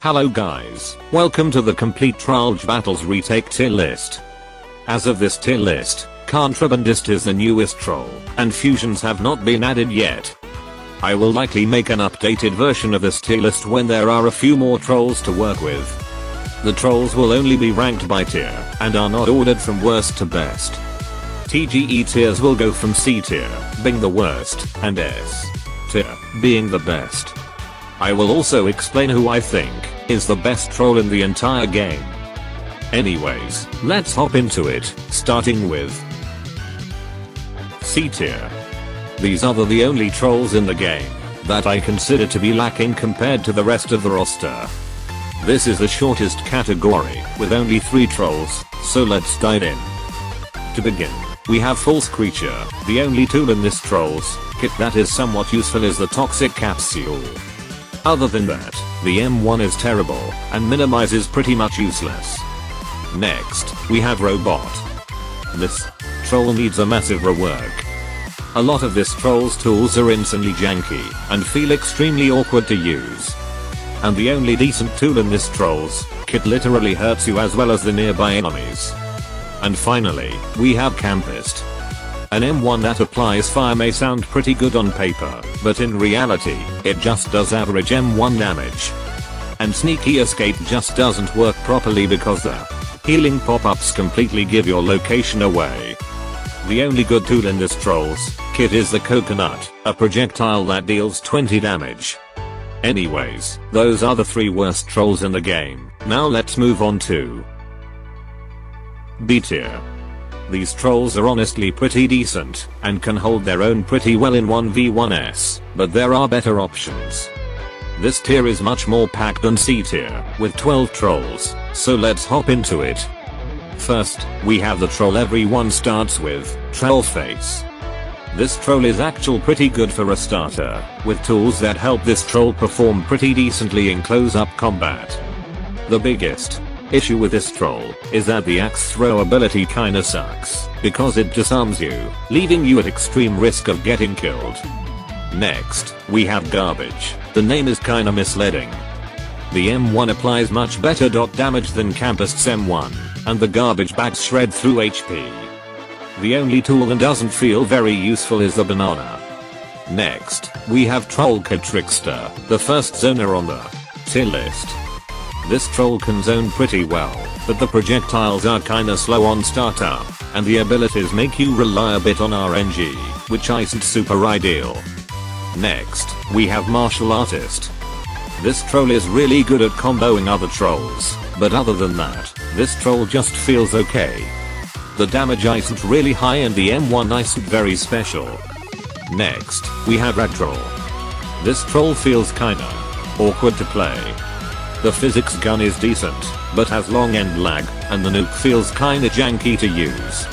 Hello guys, welcome to the complete Trollge battles retake tier list. As of this tier list, Contrabandist is the newest troll, and fusions have not been added yet. I will likely make an updated version of this tier list when there are a few more trolls to work with. The trolls will only be ranked by tier, and are not ordered from worst to best. TGE tiers will go from C tier, being the worst, and S tier, being the best. I will also explain who I think is the best troll in the entire game. Anyways, let's hop into it, starting with C tier. These are the only trolls in the game that I consider to be lacking compared to the rest of the roster. This is the shortest category, with only 3 trolls, so let's dive in. To begin, we have False Creature. The only tool in this troll's kit that is somewhat useful is the Toxic Capsule. Other than that, the M1 is terrible, and Minimize is pretty much useless. Next, we have Robot. This troll needs a massive rework. A lot of this troll's tools are insanely janky, and feel extremely awkward to use. And the only decent tool in this troll's kit literally hurts you as well as the nearby enemies. And finally, we have Campist. An M1 that applies fire may sound pretty good on paper, but in reality, it just does average M1 damage. And Sneaky Escape just doesn't work properly because the healing pop-ups completely give your location away. The only good tool in this troll's kit is the Coconut, a projectile that deals 20 damage. Anyways, those are the 3 worst trolls in the game. Now let's move on to B tier. These trolls are honestly pretty decent, and can hold their own pretty well in 1v1s, but there are better options. This tier is much more packed than C tier, with 12 trolls, so let's hop into it. First, we have the troll everyone starts with, Trollface. This troll is actually pretty good for a starter, with tools that help this troll perform pretty decently in close-up combat. The biggest issue with this troll is that the axe throw ability kinda sucks, because it disarms you, leaving you at extreme risk of getting killed. Next, we have Garbage. The name is kinda misleading. The M1 applies much better damage than Campist's M1, and the garbage bags shred through HP. The only tool that doesn't feel very useful is the banana. Next, we have Trollge Trickster, the first zoner on the tier list. This troll can zone pretty well, but the projectiles are kinda slow on startup, and the abilities make you rely a bit on RNG, which isn't super ideal. Next, we have Martial Artist. This troll is really good at comboing other trolls, but other than that, this troll just feels okay. The damage isn't really high and the M1 isn't very special. Next, we have Rag Troll. This troll feels kinda awkward to play. The physics gun is decent, but has long end lag, and the nuke feels kinda janky to use.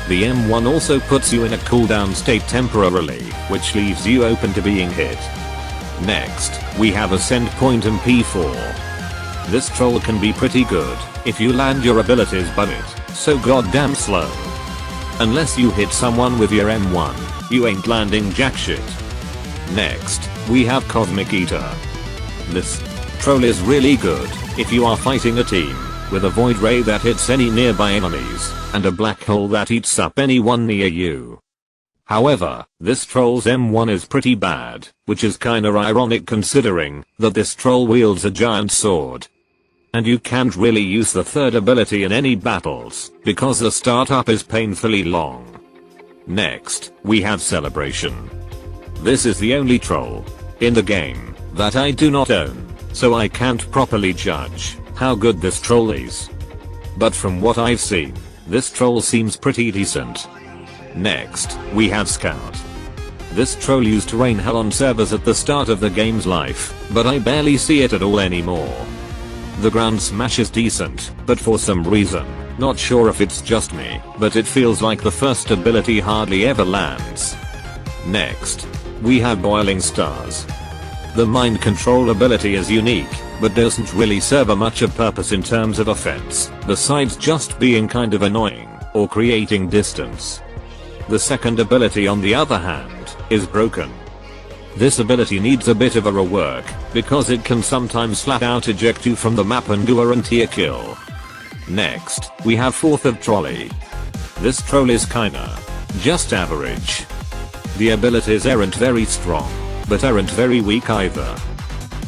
The M1 also puts you in a cooldown state temporarily, which leaves you open to being hit. Next, we have Ascend Point and P4. This troll can be pretty good if you land your abilities, but it's so goddamn slow. Unless you hit someone with your M1, you ain't landing jack shit. Next, we have Cosmic Eater. This troll is really good if you are fighting a team with a void ray that hits any nearby enemies, and a black hole that eats up anyone near you. However, this troll's M1 is pretty bad, which is kinda ironic considering that this troll wields a giant sword. And you can't really use the third ability in any battles, because the startup is painfully long. Next, we have Celebration. This is the only troll in the game that I do not own, so I can't properly judge how good this troll is. But from what I've seen, this troll seems pretty decent. Next, we have Scout. This troll used to rain hell on servers at the start of the game's life, but I barely see it at all anymore. The ground smash is decent, but for some reason, not sure if it's just me, but it feels like the first ability hardly ever lands. Next, we have Boiling Stars. The mind control ability is unique, but doesn't really serve a much of purpose in terms of offense, besides just being kind of annoying, or creating distance. The second ability on the other hand, is broken. This ability needs a bit of a rework, because it can sometimes flat out eject you from the map and guarantee a kill. Next, we have 4th of Trollge. This troll is kinda just average. The abilities aren't very strong, but aren't very weak either.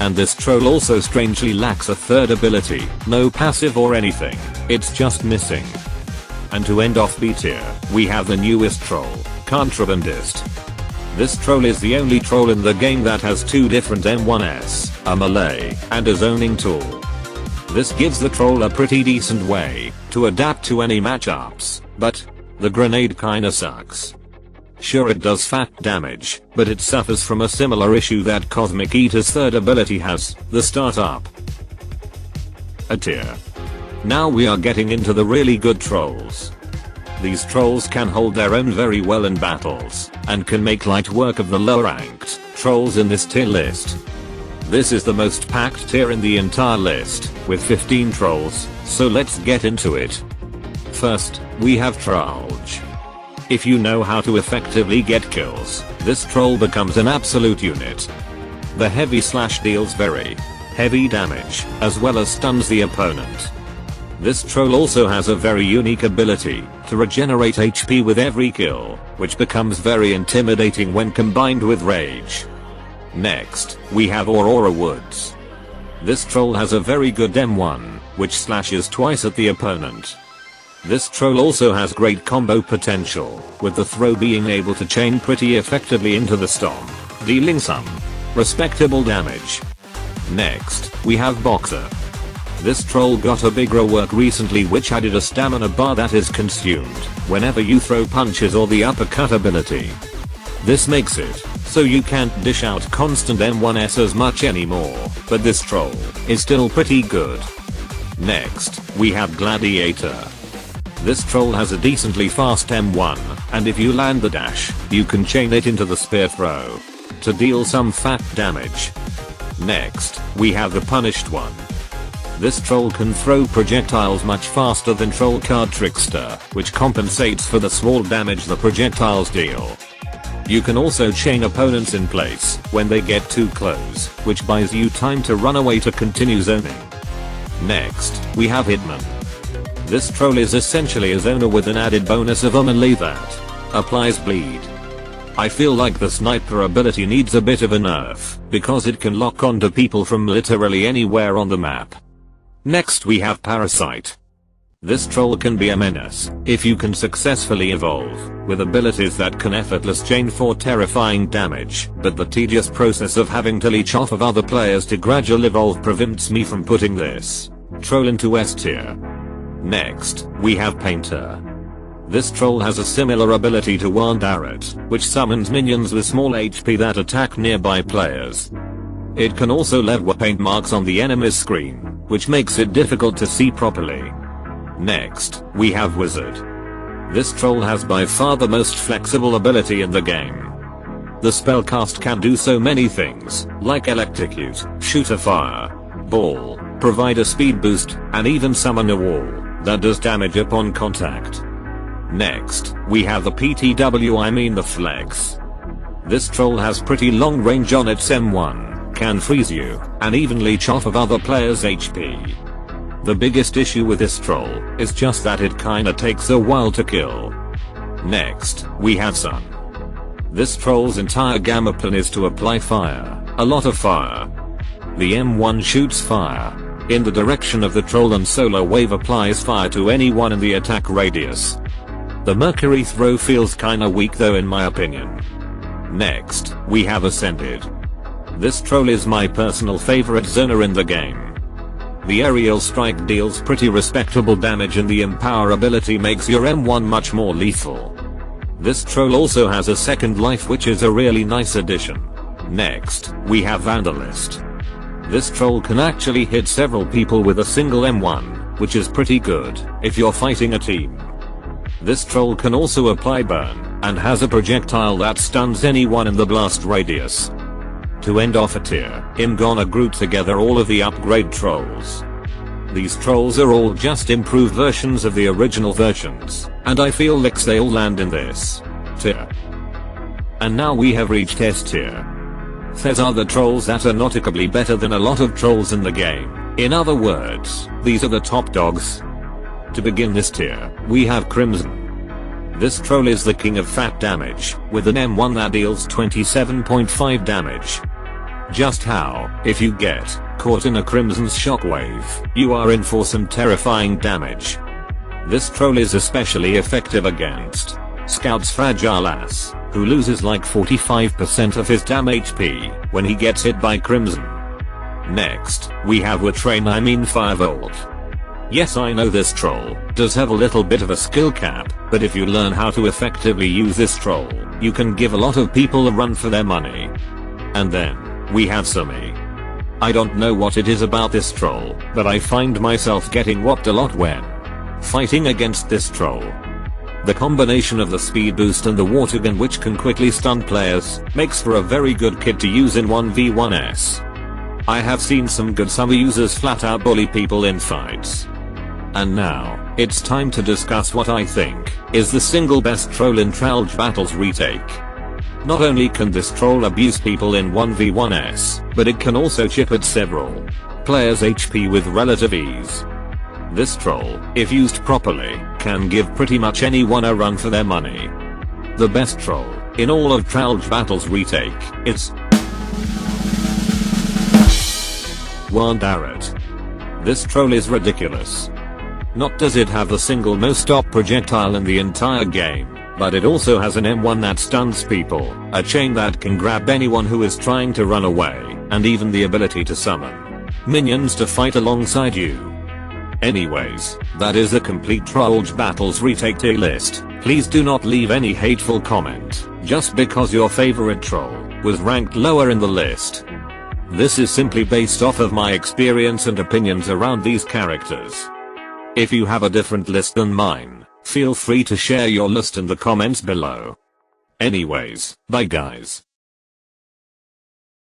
And this troll also strangely lacks a 3rd ability, no passive or anything, it's just missing. And to end off B tier, we have the newest troll, Contrabandist. This troll is the only troll in the game that has 2 different M1s, a melee, and a zoning tool. This gives the troll a pretty decent way to adapt to any matchups, but the grenade kinda sucks. Sure, it does fat damage, but it suffers from a similar issue that Cosmic Eater's 3rd ability has, the startup. A tier. Now we are getting into the really good trolls. These trolls can hold their own very well in battles, and can make light work of the lower ranked trolls in this tier list. This is the most packed tier in the entire list, with 15 trolls, so let's get into it. First, we have Trollge. If you know how to effectively get kills, this troll becomes an absolute unit. The heavy slash deals very heavy damage, as well as stuns the opponent. This troll also has a very unique ability to regenerate HP with every kill, which becomes very intimidating when combined with rage. Next, we have Aurora Woods. This troll has a very good M1, which slashes twice at the opponent. This troll also has great combo potential, with the throw being able to chain pretty effectively into the stomp, dealing some respectable damage. Next, we have Boxer. This troll got a big rework recently which added a stamina bar that is consumed whenever you throw punches or the uppercut ability. This makes it so you can't dish out constant M1s as much anymore, but this troll is still pretty good. Next, we have Gladiator. This troll has a decently fast M1, and if you land the dash, you can chain it into the spear throw to deal some fat damage. Next, we have the Punished One. This troll can throw projectiles much faster than Troll Card Trickster, which compensates for the small damage the projectiles deal. You can also chain opponents in place when they get too close, which buys you time to run away to continue zoning. Next, we have Hitman. This troll is essentially a zoner with an added bonus of a melee that applies bleed. I feel like the sniper ability needs a bit of a nerf, because it can lock onto people from literally anywhere on the map. Next we have Parasite. This troll can be a menace if you can successfully evolve with abilities that can effortless chain for terrifying damage, but the tedious process of having to leech off of other players to gradually evolve prevents me from putting this troll into S tier. Next, we have Painter. This troll has a similar ability to Wand Arret, which summons minions with small HP that attack nearby players. It can also leave paint marks on the enemy's screen, which makes it difficult to see properly. Next, we have Wizard. This troll has by far the most flexible ability in the game. The spellcast can do so many things, like electrocute, shoot a fire ball, provide a speed boost, and even summon a wall that does damage upon contact. Next, we have the the Flex. This troll has pretty long range on its M1, can freeze you, and even leech off of other players' HP. The biggest issue with this troll is just that it kinda takes a while to kill. Next, we have Sun. This troll's entire gamma plan is to apply fire, a lot of fire. The M1 shoots fire in the direction of the troll and Solar Wave applies fire to anyone in the attack radius. The Mercury throw feels kinda weak though in my opinion. Next, we have Ascended. This troll is my personal favorite zoner in the game. The aerial strike deals pretty respectable damage and the Empower ability makes your M1 much more lethal. This troll also has a second life which is a really nice addition. Next, we have Vandalist. This troll can actually hit several people with a single M1, which is pretty good if you're fighting a team. This troll can also apply burn, and has a projectile that stuns anyone in the blast radius. To end off a tier, I'm gonna group together all of the upgrade trolls. These trolls are all just improved versions of the original versions, and I feel like they all land in this tier. And now we have reached S tier. These are the trolls that are noticeably better than a lot of trolls in the game. In other words, these are the top dogs. To begin this tier, we have Crimson. This troll is the king of fat damage, with an M1 that deals 27.5 damage. Just how, if you get caught in a Crimson's shockwave, you are in for some terrifying damage. This troll is especially effective against Scout's fragile ass, who loses like 45% of his damn HP when he gets hit by Crimson. Next, we have Firebolt. Yes, I know this troll does have a little bit of a skill cap, but if you learn how to effectively use this troll, you can give a lot of people a run for their money. And then, we have Sumi. I don't know what it is about this troll, but I find myself getting whopped a lot when fighting against this troll. The combination of the speed boost and the water gun, which can quickly stun players, makes for a very good kit to use in 1v1s. I have seen some good Sumi users flat out bully people in fights. And now, it's time to discuss what I think is the single best troll in Trollge Battles Retake. Not only can this troll abuse people in 1v1s, but it can also chip at several players' HP with relative ease. This troll, if used properly, can give pretty much anyone a run for their money. The best troll in all of Trollge Battles Retake, it's Contrabandist. This troll is ridiculous. Not does it have the single most stop projectile in the entire game, but it also has an M1 that stuns people, a chain that can grab anyone who is trying to run away, and even the ability to summon minions to fight alongside you. Anyways, that is a complete Trollge Battles Retake tier list. Please do not leave any hateful comment just because your favorite troll was ranked lower in the list. This is simply based off of my experience and opinions around these characters. If you have a different list than mine, feel free to share your list in the comments below. Anyways, bye guys.